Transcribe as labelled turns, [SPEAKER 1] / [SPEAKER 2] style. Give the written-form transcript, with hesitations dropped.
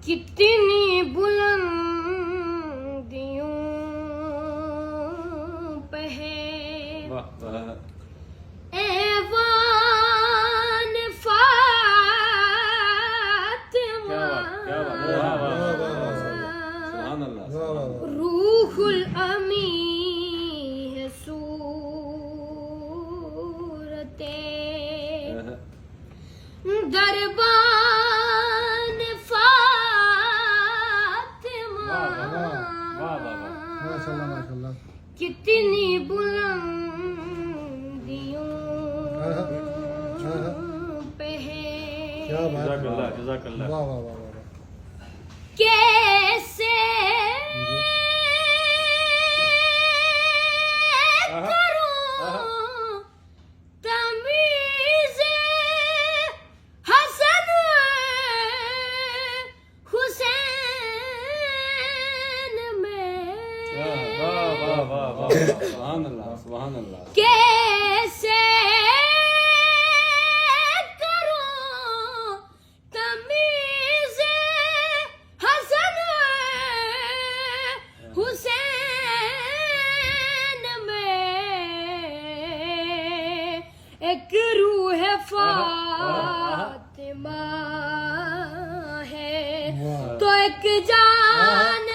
[SPEAKER 1] कितनी बुलंदियों पे है एवान फातिमा, रूहुल अमी है सूरते दरबान फातिमा, कितनी बुलंदियों पे है कैसे कैसे करूं तमीज़ हसन हुसैन में, एक रूह फातिमा है तो एक जान